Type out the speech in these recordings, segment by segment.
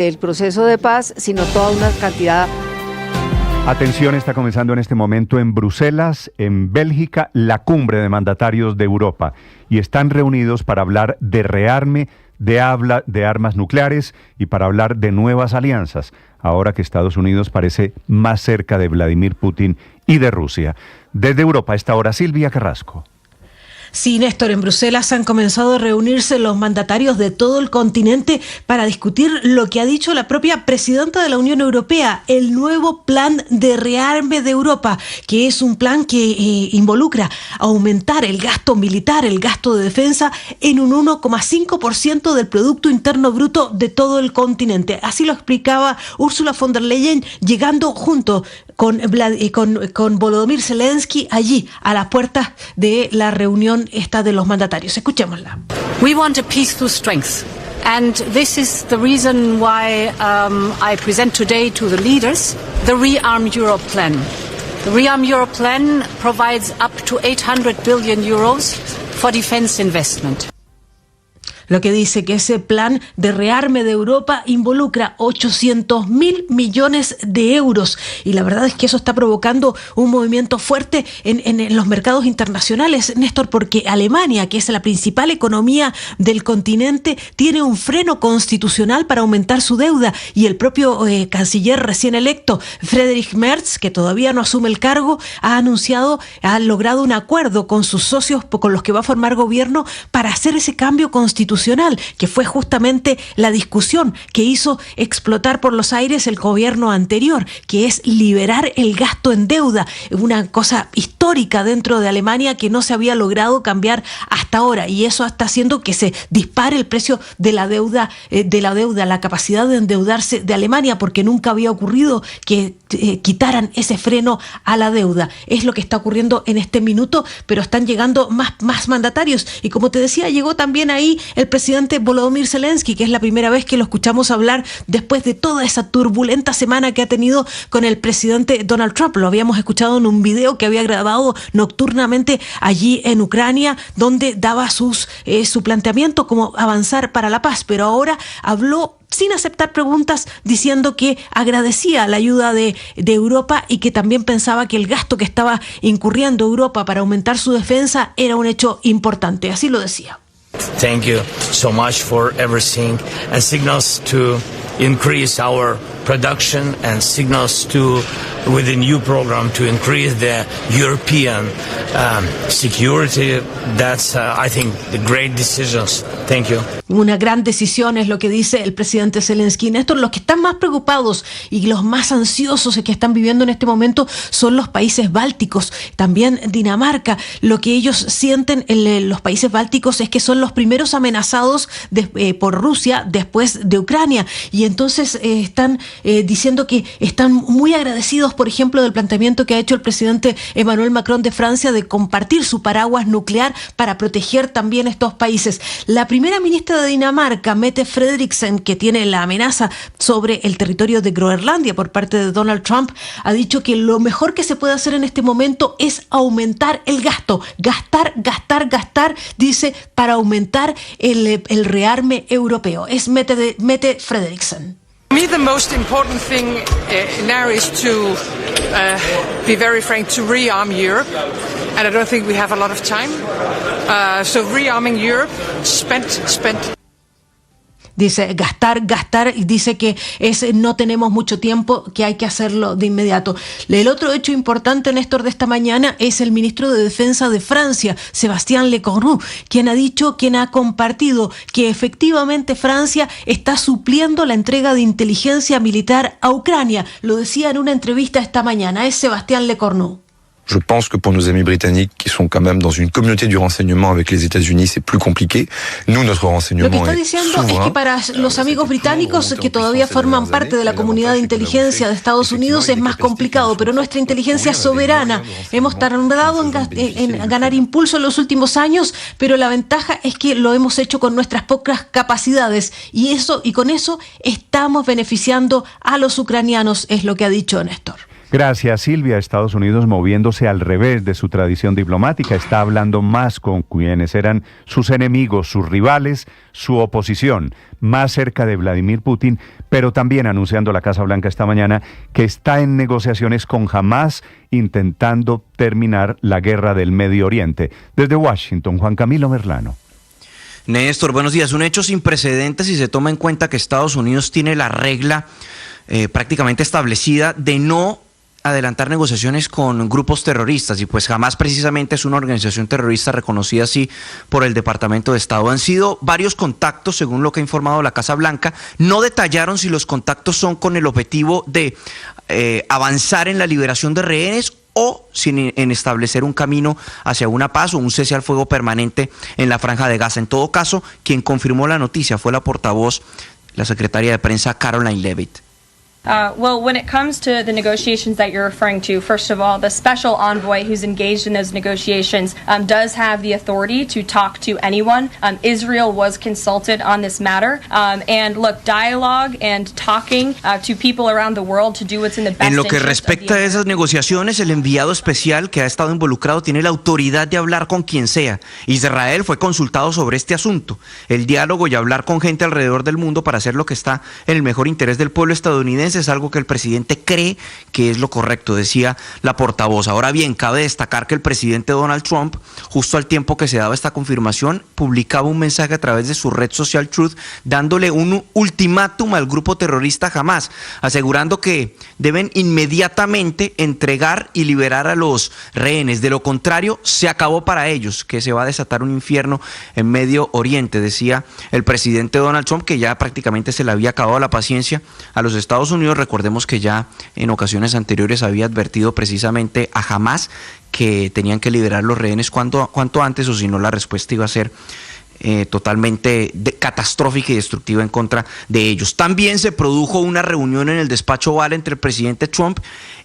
el proceso de paz, sino toda una cantidad. Atención, está comenzando en este momento en Bruselas, en Bélgica, la cumbre de mandatarios de Europa. Y están reunidos para hablar de rearme, de armas nucleares y para hablar de nuevas alianzas, ahora que Estados Unidos parece más cerca de Vladimir Putin y de Rusia. Desde Europa, a esta hora, Silvia Carrasco. Sí, Néstor, en Bruselas han comenzado a reunirse los mandatarios de todo el continente para discutir lo que ha dicho la propia presidenta de la Unión Europea, el nuevo plan de rearme de Europa, que es un plan que involucra aumentar el gasto militar, el gasto de defensa, en un 1,5% del Producto Interno Bruto de todo el continente. Así lo explicaba Ursula von der Leyen, llegando junto con Volodymyr Zelensky allí, a las puertas de la reunión esta de los mandatarios. Escuchémosla. We want a peace through strength. And this is the reason why I present today to the leaders the Rearm Europe plan. The Rearm Europe plan provides up to 800 billion euros for defense investment. Lo que dice que ese plan de rearme de Europa involucra 800.000 millones de euros. Y la verdad es que eso está provocando un movimiento fuerte en los mercados internacionales, Néstor, porque Alemania, que es la principal economía del continente, tiene un freno constitucional para aumentar su deuda. Y el propio canciller recién electo, Friedrich Merz, que todavía no asume el cargo, ha logrado un acuerdo con sus socios con los que va a formar gobierno para hacer ese cambio constitucional, que fue justamente la discusión que hizo explotar por los aires el gobierno anterior, que es liberar el gasto en deuda, una cosa histórica dentro de Alemania que no se había logrado cambiar hasta ahora, y eso está haciendo que se dispare el precio de la deuda, la capacidad de endeudarse de Alemania, porque nunca había ocurrido que quitaran ese freno a la deuda. Es lo que está ocurriendo en este minuto, pero están llegando más mandatarios, y como te decía, llegó también ahí el presidente Volodymyr Zelensky, que es la primera vez que lo escuchamos hablar después de toda esa turbulenta semana que ha tenido con el presidente Donald Trump. Lo habíamos escuchado en un video que había grabado nocturnamente allí en Ucrania, donde daba su planteamiento como avanzar para la paz, pero ahora habló sin aceptar preguntas, diciendo que agradecía la ayuda de Europa y que también pensaba que el gasto que estaba incurriendo Europa para aumentar su defensa era un hecho importante. Así lo decía. Thank you so much for everything, and signals to increase our production, and signals to, with the new program, to increase the European security. That's, I think, the great decisions. Thank you. Una gran decisión es lo que dice el presidente Zelensky. Néstor, los que están más preocupados y los más ansiosos que están viviendo en este momento son los países bálticos, también Dinamarca. Lo que ellos sienten en los países bálticos es que son los primeros amenazados por Rusia después de Ucrania, y entonces están diciendo que están muy agradecidos, por ejemplo, del planteamiento que ha hecho el presidente Emmanuel Macron de Francia de compartir su paraguas nuclear para proteger también estos países. La primera ministra de Dinamarca, Mette Frederiksen, que tiene la amenaza sobre el territorio de Groenlandia por parte de Donald Trump, ha dicho que lo mejor que se puede hacer en este momento es aumentar el gasto, gastar, dice, para aumentar el rearme europeo. Es Mette Frederiksen. For me, the most important thing now is to be very frank, to rearm Europe, and I don't think we have a lot of time. So rearming Europe, spent. Dice gastar, y dice que no tenemos mucho tiempo, que hay que hacerlo de inmediato. El otro hecho importante, Néstor, de esta mañana es el ministro de Defensa de Francia, Sébastien Lecornu, quien ha compartido que efectivamente Francia está supliendo la entrega de inteligencia militar a Ucrania. Lo decía en una entrevista esta mañana, es Sébastien Lecornu. Je pense que pour nos amis britanniques qui sont quand même dans une communauté du renseignement avec les États-Unis, c'est plus compliqué. Nous, notre renseignement Lo que está diciendo es que para los amigos británicos que todavía forman parte de la comunidad de inteligencia de Estados Unidos es más complicado, pero nuestra inteligencia es soberana. Hemos tardado en ganar impulso en los últimos años, pero la ventaja es que lo hemos hecho con nuestras pocas capacidades, y con eso estamos beneficiando a los ucranianos, es lo que ha dicho Néstor. Gracias, Silvia. Estados Unidos, moviéndose al revés de su tradición diplomática, está hablando más con quienes eran sus enemigos, sus rivales, su oposición, más cerca de Vladimir Putin, pero también anunciando la Casa Blanca esta mañana que está en negociaciones con Hamás, intentando terminar la guerra del Medio Oriente. Desde Washington, Juan Camilo Merlano. Néstor, buenos días. Un hecho sin precedentes si se toma en cuenta que Estados Unidos tiene la regla prácticamente establecida de no adelantar negociaciones con grupos terroristas, y pues Hamás precisamente es una organización terrorista reconocida así por el Departamento de Estado. Han sido varios contactos, según lo que ha informado la Casa Blanca. No detallaron si los contactos son con el objetivo de avanzar en la liberación de rehenes o en establecer un camino hacia una paz o un cese al fuego permanente en la Franja de Gaza. En todo caso, quien confirmó la noticia fue la portavoz, la secretaria de prensa Caroline Leavitt. Well, when it comes to the negotiations that you're referring to, first of all, the special envoy who's engaged in those negotiations does have the authority to talk to anyone. Israel was consulted on this matter. And look, dialogue and talking to people around the world to do what's in the best interest. En lo que respecta a esas negociaciones, el enviado especial que ha estado involucrado tiene la autoridad de hablar con quien sea. Israel fue consultado sobre este asunto. El diálogo y hablar con gente alrededor del mundo para hacer lo que está en el mejor interés del pueblo estadounidense es algo que el presidente cree que es lo correcto, decía la portavoz. Ahora bien, cabe destacar que el presidente Donald Trump, justo al tiempo que se daba esta confirmación, publicaba un mensaje a través de su red social Truth, dándole un ultimátum al grupo terrorista Hamás, asegurando que deben inmediatamente entregar y liberar a los rehenes. De lo contrario, se acabó para ellos, que se va a desatar un infierno en Medio Oriente, decía el presidente Donald Trump, que ya prácticamente se le había acabado la paciencia a los Estados Unidos. Recordemos que ya en ocasiones anteriores había advertido precisamente a Hamás que tenían que liberar los rehenes cuanto antes, o si no la respuesta iba a ser totalmente catastrófica y destructiva en contra de ellos. También se produjo una reunión en el despacho Oval entre el presidente Trump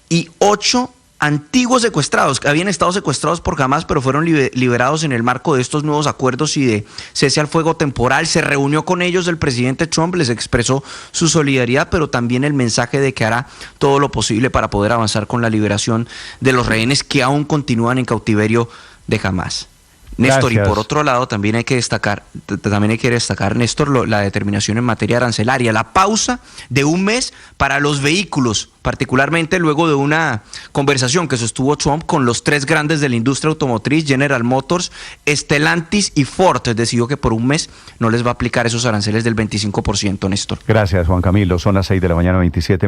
y 8 antiguos secuestrados, que habían estado secuestrados por Hamás, pero fueron liberados en el marco de estos nuevos acuerdos y de cese al fuego temporal. Se reunió con ellos el presidente Trump, les expresó su solidaridad, pero también el mensaje de que hará todo lo posible para poder avanzar con la liberación de los rehenes que aún continúan en cautiverio de Hamás. Néstor, gracias. Y por otro lado también hay que destacar, Néstor, la determinación en materia arancelaria, la pausa de un mes para los vehículos, particularmente luego de una conversación que sostuvo Trump con los 3 grandes de la industria automotriz, General Motors, Stellantis y Ford. Decidió que por un mes no les va a aplicar esos aranceles del 25%, Néstor. Gracias, Juan Camilo. Son las 6 de la mañana, 27 minutos.